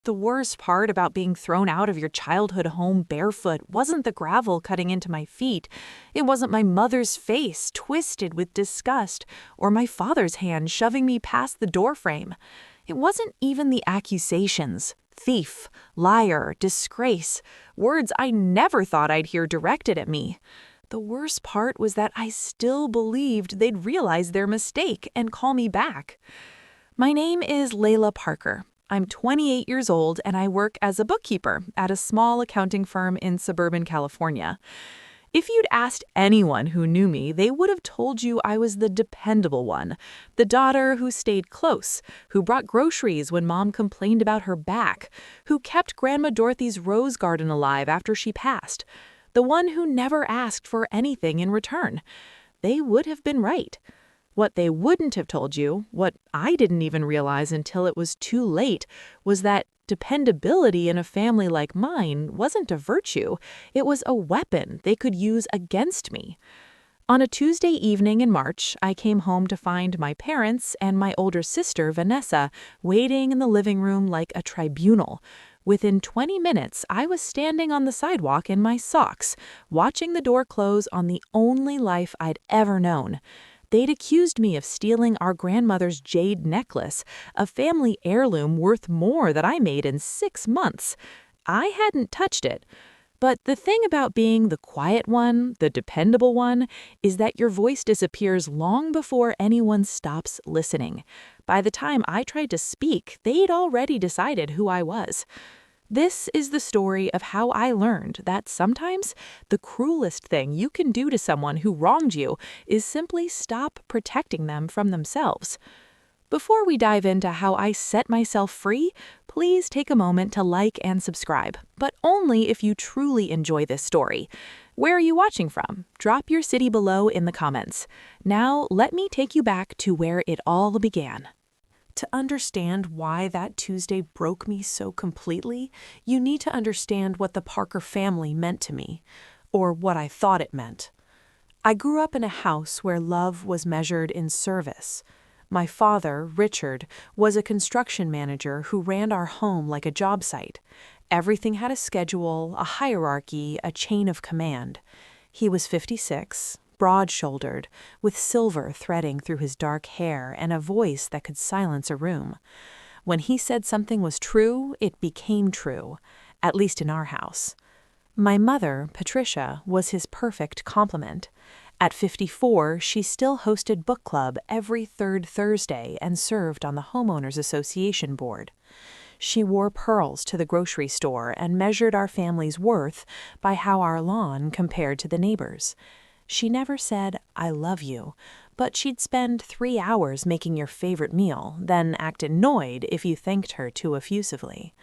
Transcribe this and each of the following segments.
The worst part about being thrown out of your childhood home barefoot wasn't the gravel cutting into my feet. It wasn't my mother's face twisted with disgust or my father's hand shoving me past the doorframe. It wasn't even the accusations. Thief, liar, disgrace, words I never thought I'd hear directed at me. The worst part was that I still believed they'd realize their mistake and call me back. My name is Layla Parker. I'm 28 years old and I work as a bookkeeper at a small accounting firm in suburban California. If you'd asked anyone who knew me, they would have told you I was the dependable one, the daughter who stayed close, who brought groceries when mom complained about her back, who kept Grandma Dorothy's rose garden alive after she passed, the one who never asked for anything in return. They would have been right. What they wouldn't have told you, what I didn't even realize until it was too late, was that dependability in a family like mine wasn't a virtue. It was a weapon they could use against me. On a Tuesday evening in March, I came home to find my parents and my older sister, Vanessa, waiting in the living room like a tribunal. Within 20 minutes, I was standing on the sidewalk in my socks, watching the door close on the only life I'd ever known. They'd accused me of stealing our grandmother's jade necklace, a family heirloom worth more that I made in 6 months. I hadn't touched it. But the thing about being the quiet one, the dependable one, is that your voice disappears long before anyone stops listening. By the time I tried to speak, they'd already decided who I was. This is the story of how I learned that sometimes the cruelest thing you can do to someone who wronged you is simply stop protecting them from themselves. Before we dive into how I set myself free, please take a moment to like and subscribe, but only if you truly enjoy this story. Where are you watching from? Drop your city below in the comments. Now, let me take you back to where it all began. To understand why that Tuesday broke me so completely, you need to understand what the Parker family meant to me, or what I thought it meant. I grew up in a house where love was measured in service. My father, Richard, was a construction manager who ran our home like a job site. Everything had a schedule, a hierarchy, a chain of command. He was 56. Broad-shouldered, with silver threading through his dark hair and a voice that could silence a room. When he said something was true, it became true, at least in our house. My mother, Patricia, was his perfect complement. At 54, she still hosted book club every third Thursday and served on the Homeowners Association board. She wore pearls to the grocery store and measured our family's worth by how our lawn compared to the neighbors. She never said, "I love you," but she'd spend 3 hours making your favorite meal, then act annoyed if you thanked her too effusively.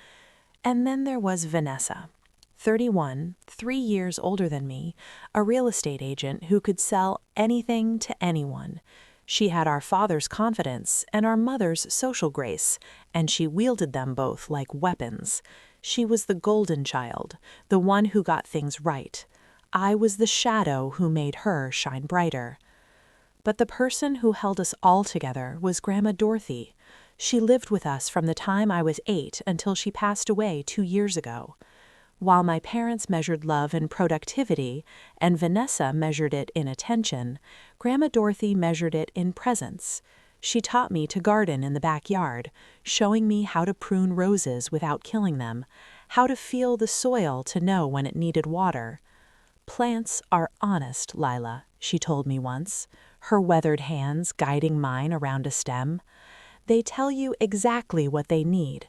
And then there was Vanessa, 31, 3 years older than me, a real estate agent who could sell anything to anyone. She had our father's confidence and our mother's social grace, and she wielded them both like weapons. She was the golden child, the one who got things right. I was the shadow who made her shine brighter. But the person who held us all together was Grandma Dorothy. She lived with us from the time I was 8 until she passed away 2 years ago. While my parents measured love in productivity and Vanessa measured it in attention, Grandma Dorothy measured it in presence. She taught me to garden in the backyard, showing me how to prune roses without killing them, how to feel the soil to know when it needed water. "Plants are honest, Lila," she told me once, her weathered hands guiding mine around a stem. "They tell you exactly what they need.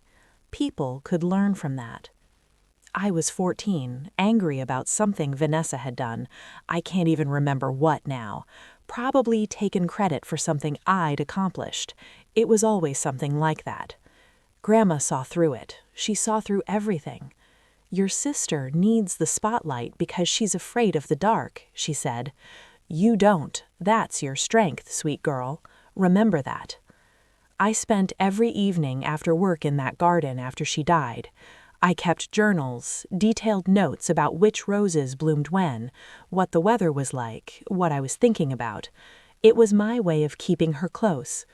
People could learn from that." I was 14, angry about something Vanessa had done. I can't even remember what now. Probably taken credit for something I'd accomplished. It was always something like that. Grandma saw through it. She saw through everything. "Your sister needs the spotlight because she's afraid of the dark," she said. "You don't. That's your strength, sweet girl. Remember that." I spent every evening after work in that garden after she died. I kept journals, detailed notes about which roses bloomed when, what the weather was like, what I was thinking about. It was my way of keeping her close.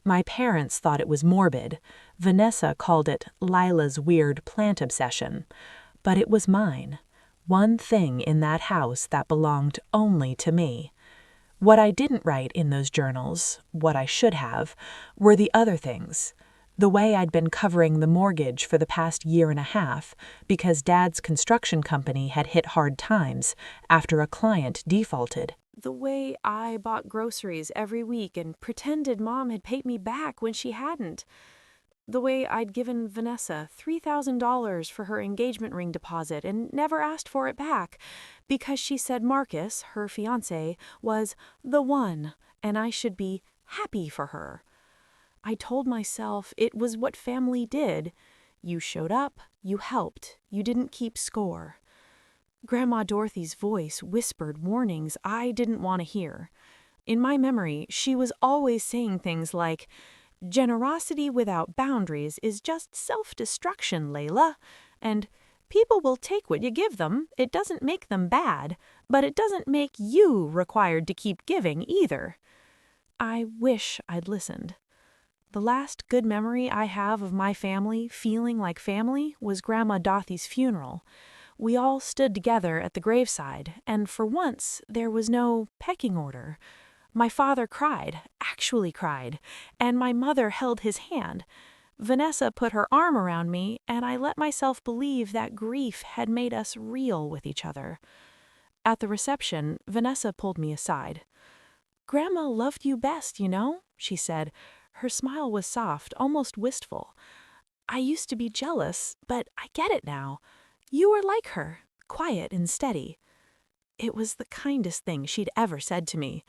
My parents thought it was morbid. Vanessa called it Lila's weird plant obsession. But it was mine. One thing in that house that belonged only to me. What I didn't write in those journals, what I should have, were the other things. The way I'd been covering the mortgage for the past year and a half because Dad's construction company had hit hard times after a client defaulted. The way I bought groceries every week and pretended Mom had paid me back when she hadn't. The way I'd given Vanessa $3,000 for her engagement ring deposit and never asked for it back because she said Marcus, her fiancé, was the one and I should be happy for her. I told myself it was what family did. You showed up, you helped, you didn't keep score. Grandma Dorothy's voice whispered warnings I didn't want to hear. In my memory, she was always saying things like, "Generosity without boundaries is just self-destruction, Layla," and "People will take what you give them. It doesn't make them bad, but it doesn't make you required to keep giving either." I wish I'd listened. The last good memory I have of my family feeling like family was Grandma Dorothy's funeral. We all stood together at the graveside, and for once there was no pecking order. My father cried, actually cried, and my mother held his hand. Vanessa put her arm around me, and I let myself believe that grief had made us real with each other. At the reception, Vanessa pulled me aside. "Grandma loved you best, you know," she said. Her smile was soft, almost wistful. "I used to be jealous, but I get it now. You were like her, quiet and steady." It was the kindest thing she'd ever said to me.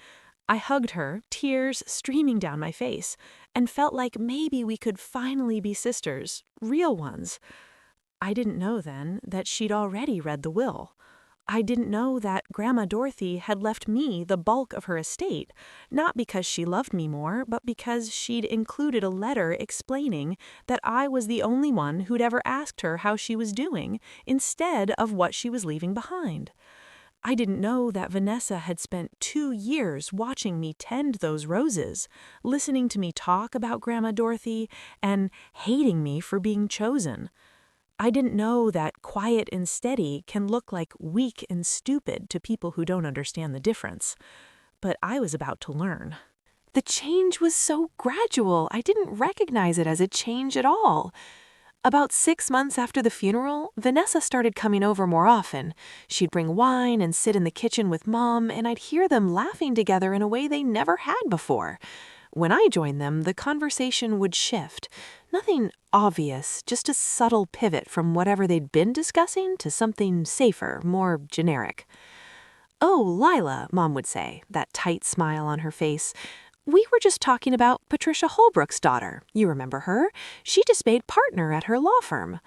I hugged her, tears streaming down my face, and felt like maybe we could finally be sisters, real ones. I didn't know then that she'd already read the will. I didn't know that Grandma Dorothy had left me the bulk of her estate, not because she loved me more, but because she'd included a letter explaining that I was the only one who'd ever asked her how she was doing, instead of what she was leaving behind. I didn't know that Vanessa had spent 2 years watching me tend those roses, listening to me talk about Grandma Dorothy, and hating me for being chosen. I didn't know that quiet and steady can look like weak and stupid to people who don't understand the difference. But I was about to learn. The change was so gradual, I didn't recognize it as a change at all. About 6 months after the funeral, Vanessa started coming over more often. She'd bring wine and sit in the kitchen with Mom, and I'd hear them laughing together in a way they never had before. When I joined them, the conversation would shift. Nothing obvious, just a subtle pivot from whatever they'd been discussing to something safer, more generic. "Oh, Lila," Mom would say, that tight smile on her face. "We were just talking about Patricia Holbrook's daughter. You remember her? She just made partner at her law firm."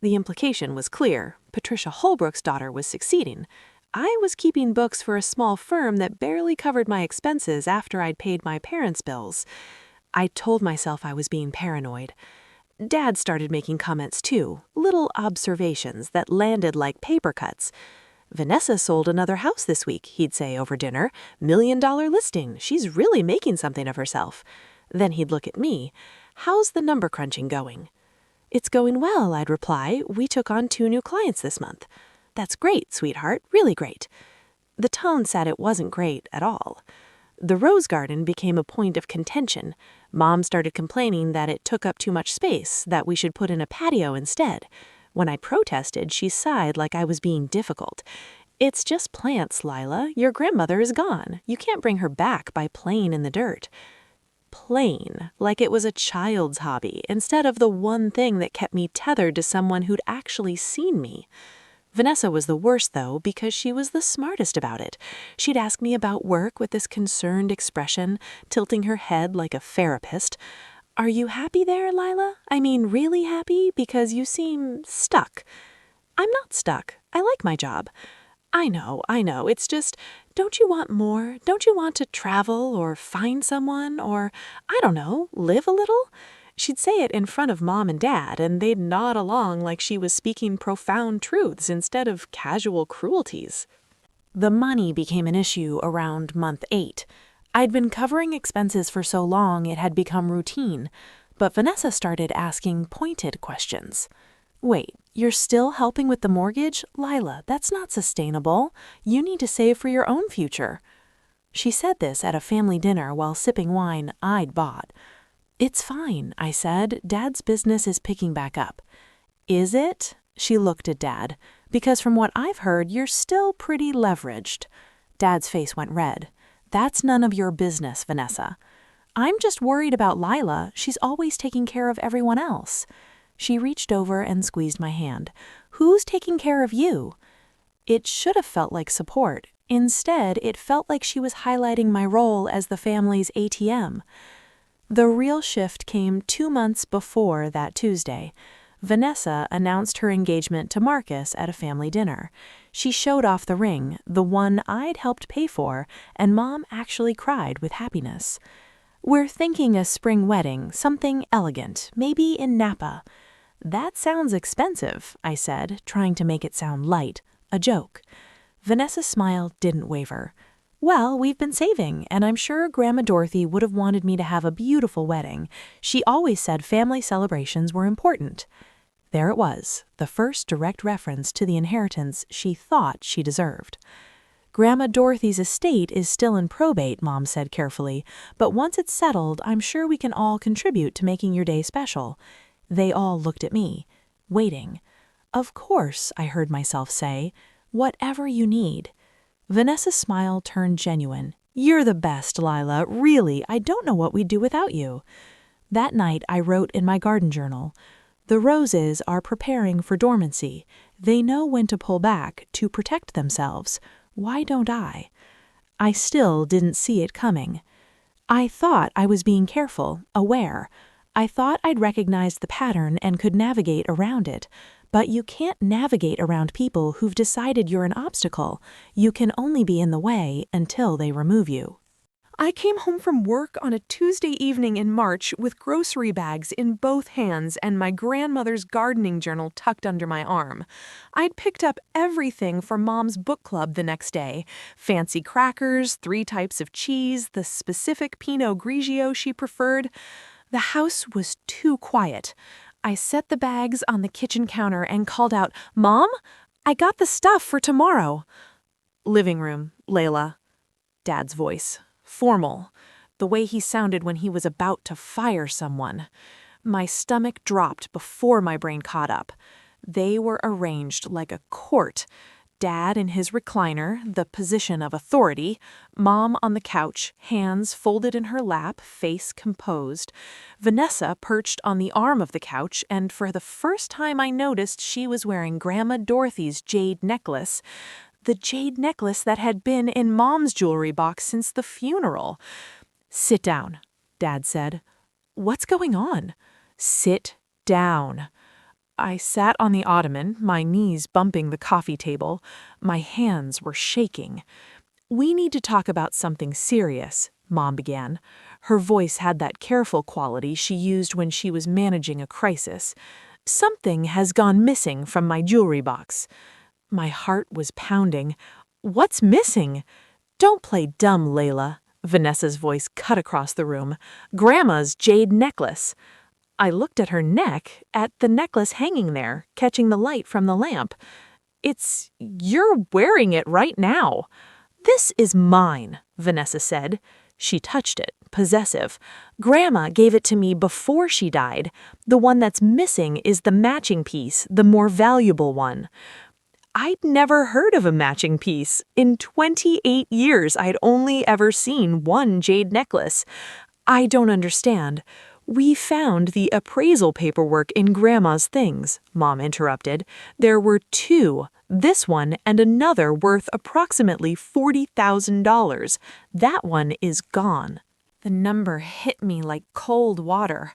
The implication was clear. Patricia Holbrook's daughter was succeeding. I was keeping books for a small firm that barely covered my expenses after I'd paid my parents' bills. I told myself I was being paranoid. Dad started making comments too, little observations that landed like paper cuts. "Vanessa sold another house this week," he'd say over dinner. "$1 million listing. She's really making something of herself." Then he'd look at me. "How's the number crunching going?" "It's going well," I'd reply. "We took on 2 new clients this month." "That's great, sweetheart, really great." The tone said it wasn't great at all. The rose garden became a point of contention. Mom started complaining that it took up too much space, that we should put in a patio instead. When I protested, she sighed like I was being difficult. "It's just plants, Lila. Your grandmother is gone. You can't bring her back by playing in the dirt." Playing, like it was a child's hobby, instead of the one thing that kept me tethered to someone who'd actually seen me. Vanessa was the worst, though, because she was the smartest about it. She'd ask me about work with this concerned expression, tilting her head like a therapist. "Are you happy there, Lila? I mean, really happy? Because you seem stuck." "I'm not stuck. I like my job." I know. It's just, don't you want more? Don't you want to travel or find someone or, I don't know, live a little?" She'd say it in front of Mom and Dad, and they'd nod along like she was speaking profound truths instead of casual cruelties. The money became an issue around month 8. I'd been covering expenses for so long it had become routine, but Vanessa started asking pointed questions. Wait, you're still helping with the mortgage? Lila, that's not sustainable. You need to save for your own future. She said this at a family dinner while sipping wine I'd bought. It's fine, I said. Dad's business is picking back up. Is it? She looked at Dad. Because from what I've heard, you're still pretty leveraged. Dad's face went red. That's none of your business, Vanessa. I'm just worried about Lila. She's always taking care of everyone else. She reached over and squeezed my hand. Who's taking care of you? It should have felt like support. Instead, it felt like she was highlighting my role as the family's ATM. The real shift came 2 months before that Tuesday. Vanessa announced her engagement to Marcus at a family dinner. She showed off the ring, the one I'd helped pay for, and Mom actually cried with happiness. We're thinking a spring wedding, something elegant, maybe in Napa. That sounds expensive, I said, trying to make it sound light, a joke. Vanessa's smile didn't waver. Well, we've been saving, and I'm sure Grandma Dorothy would have wanted me to have a beautiful wedding. She always said family celebrations were important. There it was, the first direct reference to the inheritance she thought she deserved. Grandma Dorothy's estate is still in probate, Mom said carefully, but once it's settled, I'm sure we can all contribute to making your day special. They all looked at me, waiting. Of course, I heard myself say, whatever you need. Vanessa's smile turned genuine. You're the best, Lila. Really, I don't know what we'd do without you. That night, I wrote in my garden journal, the roses are preparing for dormancy. They know when to pull back, to protect themselves. Why don't I? I still didn't see it coming. I thought I was being careful, aware. I thought I'd recognized the pattern and could navigate around it. But you can't navigate around people who've decided you're an obstacle. You can only be in the way until they remove you. I came home from work on a Tuesday evening in March with grocery bags in both hands and my grandmother's gardening journal tucked under my arm. I'd picked up everything for Mom's book club the next day. Fancy crackers, 3 types of cheese, the specific Pinot Grigio she preferred. The house was too quiet. I set the bags on the kitchen counter and called out, Mom, I got the stuff for tomorrow. Living room, Layla. Dad's voice. Formal. The way he sounded when he was about to fire someone. My stomach dropped before my brain caught up. They were arranged like a court. Dad in his recliner, the position of authority. Mom on the couch, hands folded in her lap, face composed. Vanessa perched on the arm of the couch, and for the first time I noticed she was wearing Grandma Dorothy's jade necklace. The jade necklace that had been in Mom's jewelry box since the funeral. Sit down, Dad said. What's going on? Sit down. I sat on the ottoman, my knees bumping the coffee table. My hands were shaking. We need to talk about something serious, Mom began. Her voice had that careful quality she used when she was managing a crisis. Something has gone missing from my jewelry box. My heart was pounding. What's missing? Don't play dumb, Layla. Vanessa's voice cut across the room. Grandma's jade necklace. I looked at her neck, at the necklace hanging there, catching the light from the lamp. You're wearing it right now. This is mine, Vanessa said. She touched it, possessive. Grandma gave it to me before she died. The one that's missing is the matching piece, the more valuable one. I'd never heard of a matching piece. In 28 years, I'd only ever seen one jade necklace. I don't understand. We found the appraisal paperwork in Grandma's things, Mom interrupted. There were 2, this one and another worth approximately $40,000. That one is gone. The number hit me like cold water.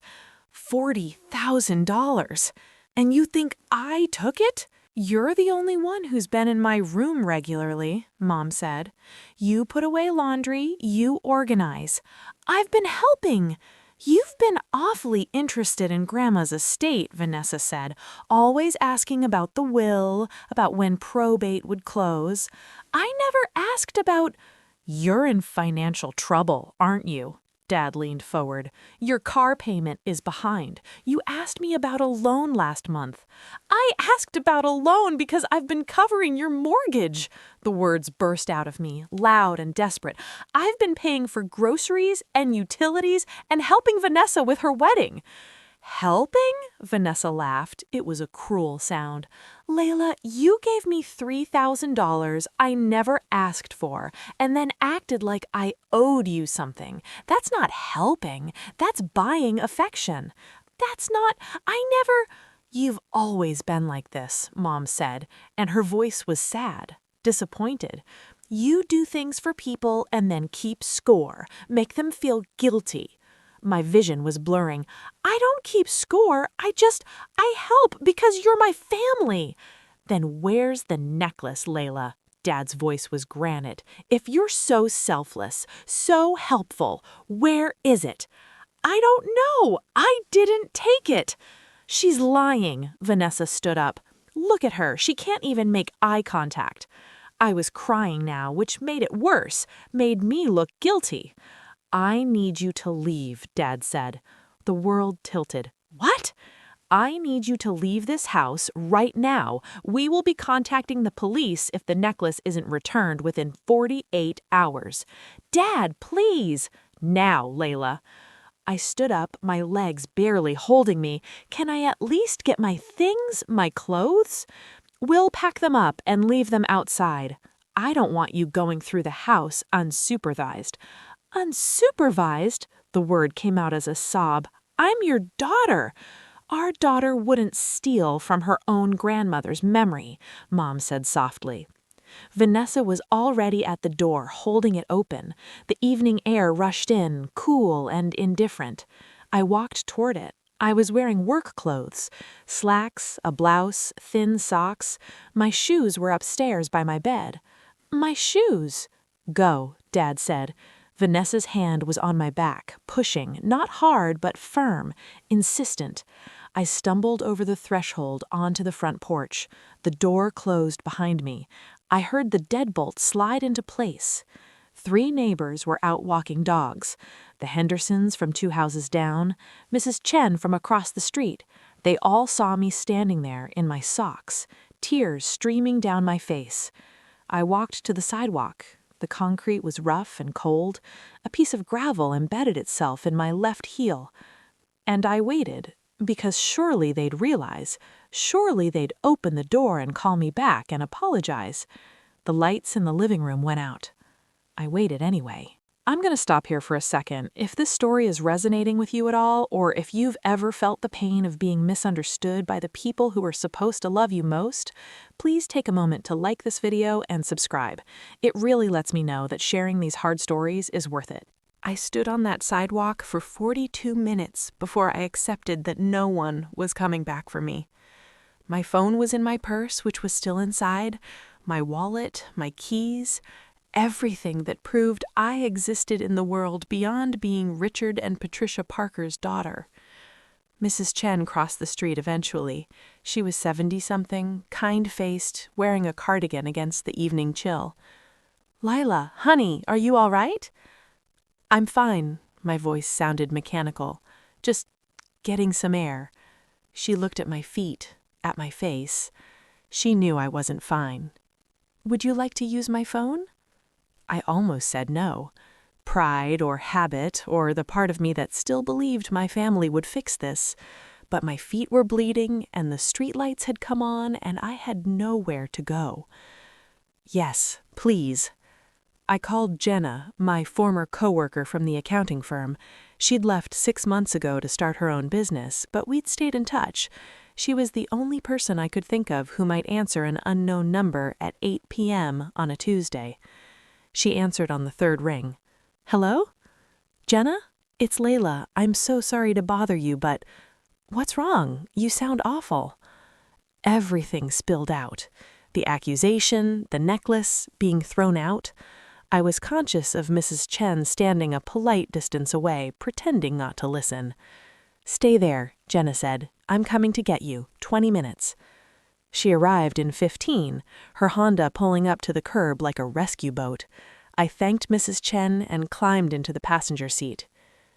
$40,000. And you think I took it? You're the only one who's been in my room regularly, Mom said. You put away laundry, you organize. I've been helping. You've been awfully interested in Grandma's estate, Vanessa said, always asking about the will, about when probate would close. I never asked about... You're in financial trouble, aren't you? Dad leaned forward. Your car payment is behind. You asked me about a loan last month. I asked about a loan because I've been covering your mortgage. The words burst out of me, loud and desperate. I've been paying for groceries and utilities and helping Vanessa with her wedding. Helping? Vanessa laughed. It was a cruel sound. Layla, you gave me $3,000 I never asked for and then acted like I owed you something. That's not helping. That's buying affection. I never... You've always been like this, Mom said, and her voice was sad, disappointed. You do things for people and then keep score, make them feel guilty. My vision was blurring. I don't keep score. I help because you're my family. Then where's the necklace, Layla? Dad's voice was granite. If you're so selfless, so helpful, where is it? I don't know. I didn't take it. She's lying. Vanessa stood up. Look at her. She can't even make eye contact. I was crying now, which made it worse, made me look guilty. I need you to leave, Dad said. The world tilted. What? I need you to leave this house right now. We will be contacting the police if the necklace isn't returned within 48 hours. Dad, please. Now, Layla. I stood up, my legs barely holding me. Can I at least get my things, my clothes? We'll pack them up and leave them outside. I don't want you going through the house unsupervised. Unsupervised? The word came out as a sob. I'm your daughter. Our daughter wouldn't steal from her own grandmother's memory, Mom said softly. Vanessa was already at the door, holding it open. The evening air rushed in, cool and indifferent. I walked toward it. I was wearing work clothes, slacks, a blouse, thin socks. My shoes were upstairs by my bed. My shoes. Go, Dad said. Vanessa's hand was on my back, pushing, not hard but firm, insistent. I stumbled over the threshold onto the front porch. The door closed behind me. I heard the deadbolt slide into place. 3 neighbors were out walking dogs. The Hendersons from 2 houses down, Mrs. Chen from across the street. They all saw me standing there in my socks, tears streaming down my face. I walked to the sidewalk. The concrete was rough and cold. A piece of gravel embedded itself in my left heel. And I waited, because surely they'd realize. Surely they'd open the door and call me back and apologize. The lights in the living room went out. I waited anyway. I'm going to stop here for a second. If this story is resonating with you at all, or if you've ever felt the pain of being misunderstood by the people who are supposed to love you most, please take a moment to like this video and subscribe. It really lets me know that sharing these hard stories is worth it. I stood on that sidewalk for 42 minutes before I accepted that no one was coming back for me. My phone was in my purse, which was still inside, my wallet, my keys, everything that proved I existed in the world beyond being Richard and Patricia Parker's daughter. Mrs. Chen crossed the street eventually. She was 70-something, kind-faced, wearing a cardigan against the evening chill. "Lila, honey, are you all right?" "I'm fine." My voice sounded mechanical. "Just getting some air." She looked at my feet, at my face. She knew I wasn't fine. "Would you like to use my phone?" I almost said no. Pride or habit or the part of me that still believed my family would fix this. But my feet were bleeding and the streetlights had come on and I had nowhere to go. "Yes, please." I called Jenna, my former coworker from the accounting firm. She'd left 6 months ago to start her own business, but we'd stayed in touch. She was the only person I could think of who might answer an unknown number at 8 p.m. on a Tuesday. She answered on the 3rd ring. "Hello? Jenna? It's Layla. I'm so sorry to bother you, but what's wrong? You sound awful." Everything spilled out. The accusation, the necklace, being thrown out. I was conscious of Mrs. Chen standing a polite distance away, pretending not to listen. "Stay there," Jenna said. "I'm coming to get you. 20 minutes. She arrived in 15, her Honda pulling up to the curb like a rescue boat. I thanked Mrs. Chen and climbed into the passenger seat.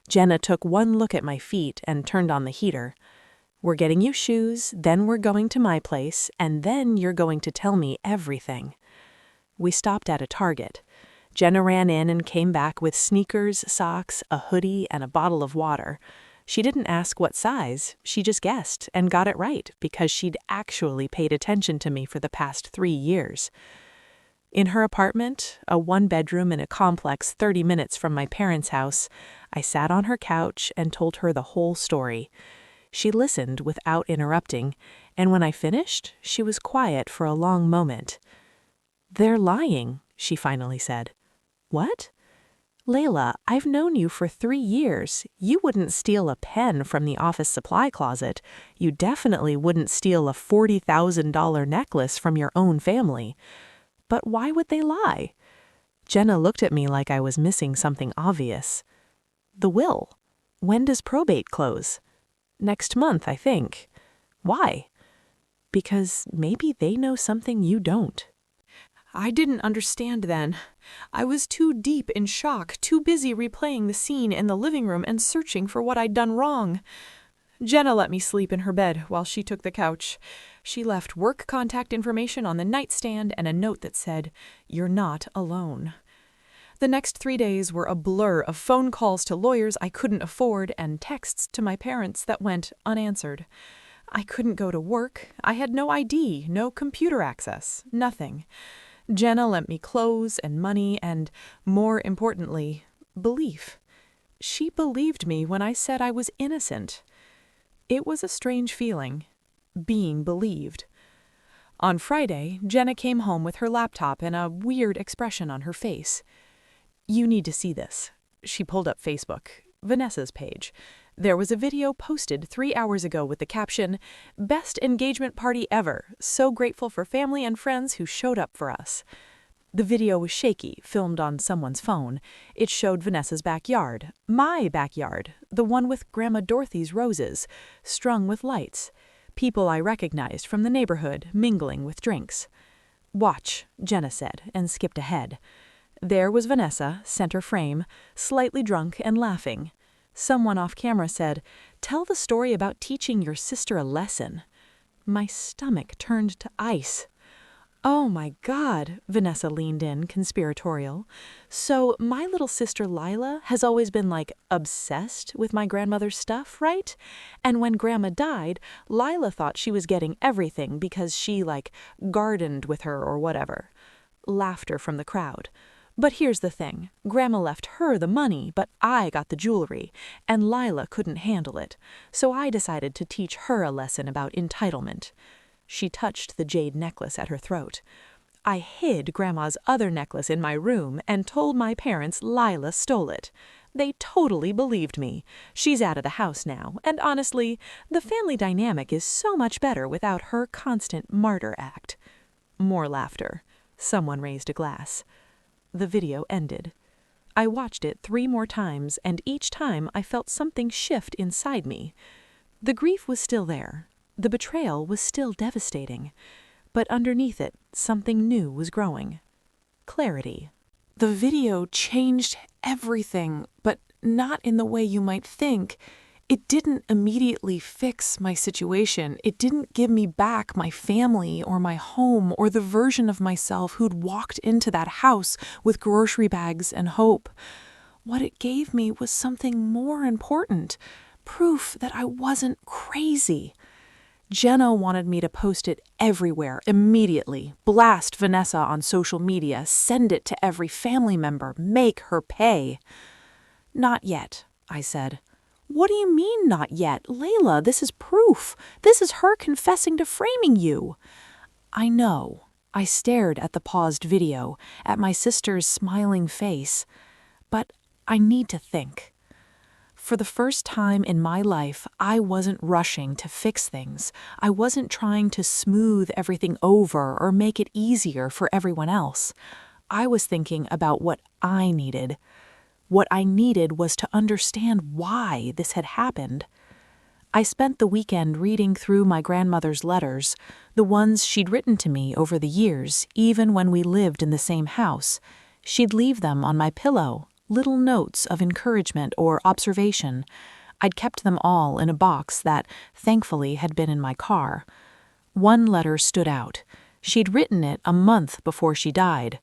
Jenna took one look at my feet and turned on the heater. "We're getting you shoes, then we're going to my place, and then you're going to tell me everything." We stopped at a Target. Jenna ran in and came back with sneakers, socks, a hoodie, and a bottle of water. She didn't ask what size, she just guessed and got it right because she'd actually paid attention to me for the past 3 years. In her apartment, a 1-bedroom in a complex 30 minutes from my parents' house, I sat on her couch and told her the whole story. She listened without interrupting, and when I finished, she was quiet for a long moment. "They're lying," she finally said. "What?" "Layla, I've known you for 3 years. You wouldn't steal a pen from the office supply closet. You definitely wouldn't steal a $40,000 necklace from your own family. But why would they lie?" Jenna looked at me like I was missing something obvious. "The will. When does probate close?" "Next month, I think." "Why?" "Because maybe they know something you don't." I didn't understand then. I was too deep in shock, too busy replaying the scene in the living room and searching for what I'd done wrong. Jenna let me sleep in her bed while she took the couch. She left work contact information on the nightstand and a note that said, "You're not alone." The next 3 days were a blur of phone calls to lawyers I couldn't afford and texts to my parents that went unanswered. I couldn't go to work. I had no ID, no computer access, nothing. Jenna lent me clothes and money and, more importantly, belief. She believed me when I said I was innocent. It was a strange feeling, being believed. On Friday, Jenna came home with her laptop and a weird expression on her face. "You need to see this." She pulled up Facebook, Vanessa's page. There was a video posted 3 hours ago with the caption, "Best engagement party ever. So grateful for family and friends who showed up for us." The video was shaky, filmed on someone's phone. It showed Vanessa's backyard, my backyard, the one with Grandma Dorothy's roses, strung with lights. People I recognized from the neighborhood mingling with drinks. "Watch," Jenna said, and skipped ahead. There was Vanessa, center frame, slightly drunk and laughing. Someone off camera said, "Tell the story about teaching your sister a lesson." My stomach turned to ice. "Oh my God," Vanessa leaned in, conspiratorial. "So my little sister Lila has always been like obsessed with my grandmother's stuff, right? And when Grandma died, Lila thought she was getting everything because she like gardened with her or whatever." Laughter from the crowd. "But here's the thing. Grandma left her the money, but I got the jewelry, and Lila couldn't handle it. So I decided to teach her a lesson about entitlement." She touched the jade necklace at her throat. "I hid Grandma's other necklace in my room and told my parents Lila stole it. They totally believed me. She's out of the house now, and honestly, the family dynamic is so much better without her constant martyr act." More laughter. Someone raised a glass. The video ended. I watched it 3 more times, and each time I felt something shift inside me. The grief was still there. The betrayal was still devastating. But underneath it, something new was growing. Clarity. The video changed everything, but not in the way you might think. It didn't immediately fix my situation. It didn't give me back my family or my home or the version of myself who'd walked into that house with grocery bags and hope. What it gave me was something more important, proof that I wasn't crazy. Jenna wanted me to post it everywhere, immediately, blast Vanessa on social media, send it to every family member, make her pay. "Not yet," I said. "What do you mean, not yet? Layla, this is proof. This is her confessing to framing you." "I know." I stared at the paused video, at my sister's smiling face. "But I need to think." For the first time in my life, I wasn't rushing to fix things. I wasn't trying to smooth everything over or make it easier for everyone else. I was thinking about what I needed. What I needed was to understand why this had happened. I spent the weekend reading through my grandmother's letters, the ones she'd written to me over the years, even when we lived in the same house. She'd leave them on my pillow, little notes of encouragement or observation. I'd kept them all in a box that, thankfully, had been in my car. One letter stood out. She'd written it a month before she died.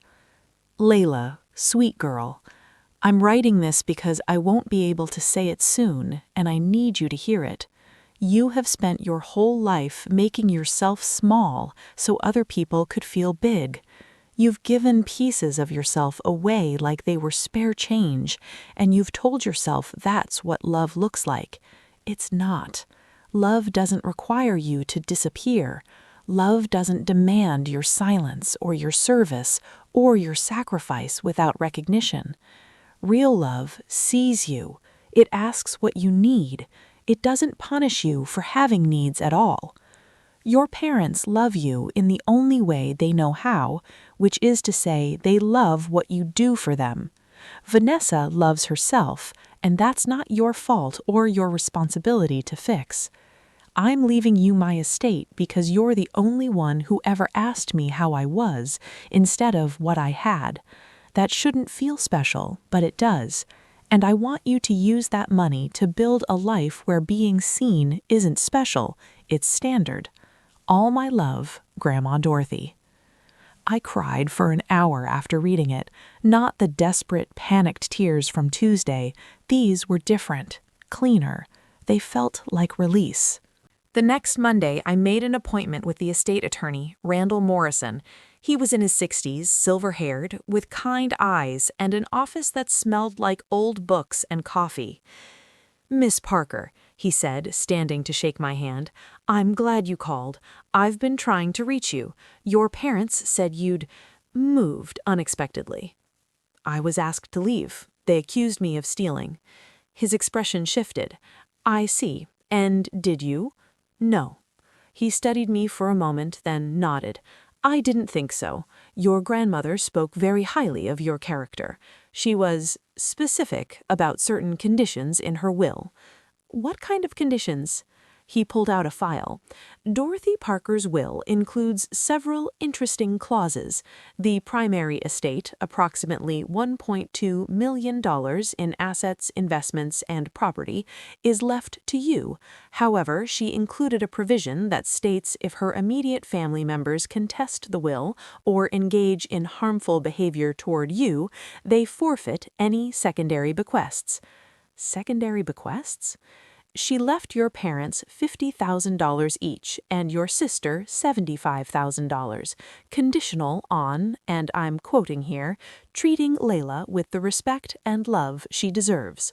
Layla, sweet girl, I'm writing this because I won't be able to say it soon, and I need you to hear it. You have spent your whole life making yourself small so other people could feel big. You've given pieces of yourself away like they were spare change, and you've told yourself that's what love looks like. It's not. Love doesn't require you to disappear. Love doesn't demand your silence or your service or your sacrifice without recognition. Real love sees you. It asks what you need. It doesn't punish you for having needs at all. Your parents love you in the only way they know how, which is to say they love what you do for them. Vanessa loves herself, and that's not your fault or your responsibility to fix. I'm leaving you my estate because you're the only one who ever asked me how I was instead of what I had. That shouldn't feel special, but it does. And I want you to use that money to build a life where being seen isn't special, it's standard. All my love, Grandma Dorothy. I cried for an hour after reading it, not the desperate, panicked tears from Tuesday. These were different, cleaner. They felt like release. The next Monday, I made an appointment with the estate attorney, Randall Morrison. He was in his 60s, silver-haired, with kind eyes and an office that smelled like old books and coffee. "Miss Parker," he said, standing to shake my hand, "I'm glad you called. I've been trying to reach you. Your parents said you'd moved unexpectedly." I was asked to leave. They accused me of stealing. His expression shifted. "I see. And did you?" "No." He studied me for a moment, then nodded. "I didn't think so. Your grandmother spoke very highly of your character. She was specific about certain conditions in her will." "What kind of conditions?" He pulled out a file. "Dorothy Parker's will includes several interesting clauses. The primary estate, approximately $1.2 million in assets, investments, and property, is left to you. However, she included a provision that states if her immediate family members contest the will or engage in harmful behavior toward you, they forfeit any secondary bequests." Secondary bequests? "She left your parents $50,000 each and your sister $75,000, conditional on, and I'm quoting here, treating Layla with the respect and love she deserves."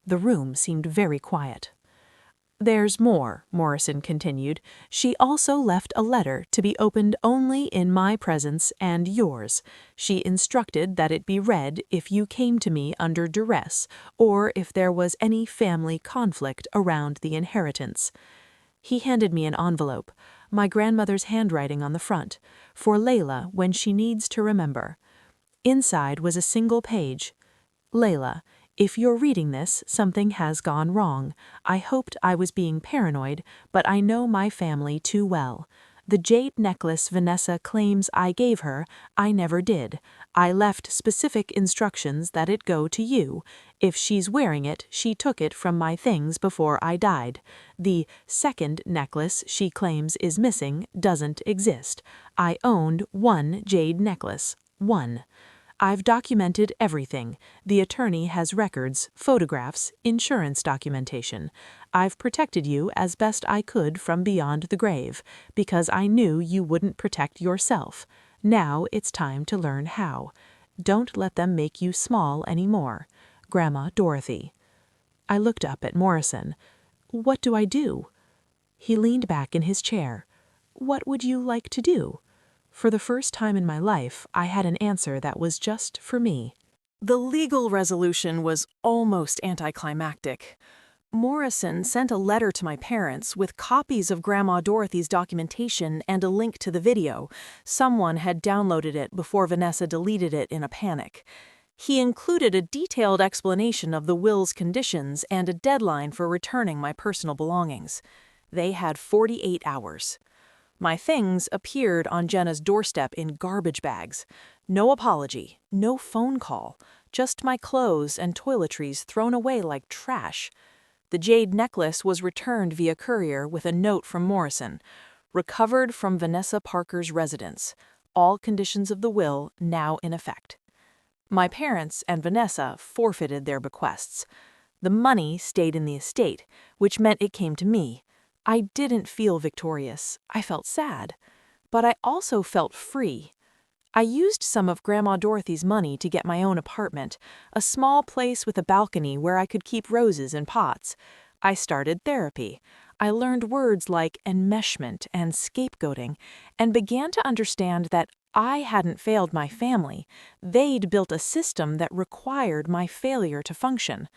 The room seemed very quiet. "There's more," Morrison continued. "She also left a letter to be opened only in my presence and yours. She instructed that it be read if you came to me under duress or if there was any family conflict around the inheritance." He handed me an envelope, my grandmother's handwriting on the front, "For Layla when she needs to remember." Inside was a single page. "Layla, if you're reading this, something has gone wrong. I hoped I was being paranoid, but I know my family too well. The jade necklace Vanessa claims I gave her, I never did. I left specific instructions that it go to you. If she's wearing it, she took it from my things before I died. The second necklace she claims is missing doesn't exist. I owned one jade necklace. One. I've documented everything. The attorney has records, photographs, insurance documentation. I've protected you as best I could from beyond the grave, because I knew you wouldn't protect yourself. Now it's time to learn how. Don't let them make you small anymore. Grandma Dorothy." I looked up at Morrison. "What do I do?" He leaned back in his chair. "What would you like to do?" For the first time in my life, I had an answer that was just for me. The legal resolution was almost anticlimactic. Morrison sent a letter to my parents with copies of Grandma Dorothy's documentation and a link to the video. Someone had downloaded it before Vanessa deleted it in a panic. He included a detailed explanation of the will's conditions and a deadline for returning my personal belongings. They had 48 hours. My things appeared on Jenna's doorstep in garbage bags. No apology, no phone call, just my clothes and toiletries thrown away like trash. The jade necklace was returned via courier with a note from Morrison. Recovered from Vanessa Parker's residence. All conditions of the will now in effect. My parents and Vanessa forfeited their bequests. The money stayed in the estate, which meant it came to me. I didn't feel victorious. I felt sad. But I also felt free. I used some of Grandma Dorothy's money to get my own apartment, a small place with a balcony where I could keep roses in pots. I started therapy. I learned words like enmeshment and scapegoating, and began to understand that I hadn't failed my family. They'd built a system that required my failure to function.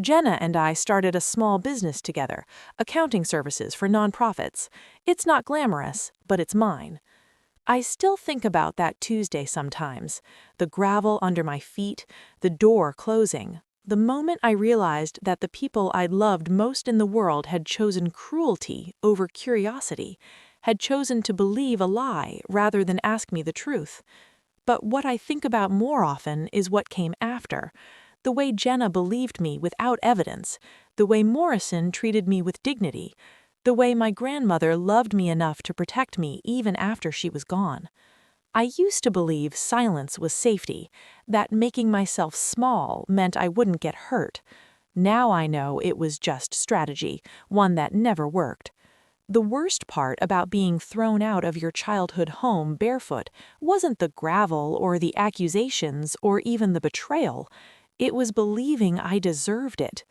Jenna and I started a small business together, accounting services for nonprofits. It's not glamorous, but it's mine. I still think about that Tuesday sometimes, the gravel under my feet, the door closing, the moment I realized that the people I'd loved most in the world had chosen cruelty over curiosity, had chosen to believe a lie rather than ask me the truth. But what I think about more often is what came after. The way Jenna believed me without evidence, the way Morrison treated me with dignity, the way my grandmother loved me enough to protect me even after she was gone. I used to believe silence was safety, that making myself small meant I wouldn't get hurt. Now I know it was just strategy, one that never worked. The worst part about being thrown out of your childhood home barefoot wasn't the gravel or the accusations or even the betrayal. It was believing I deserved it.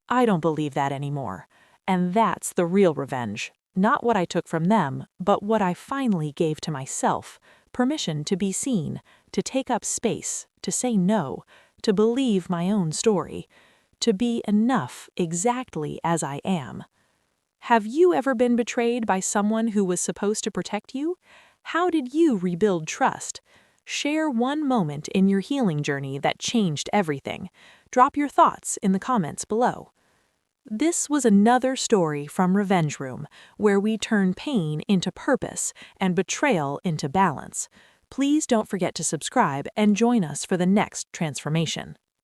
I don't believe that anymore. And that's the real revenge. Not what I took from them, but what I finally gave to myself. Permission to be seen, to take up space, to say no, to believe my own story, to be enough exactly as I am. Have you ever been betrayed by someone who was supposed to protect you? How did you rebuild trust? Share one moment in your healing journey that changed everything. Drop your thoughts in the comments below. This was another story from Revenge Room, where we turn pain into purpose and betrayal into balance. Please don't forget to subscribe and join us for the next transformation.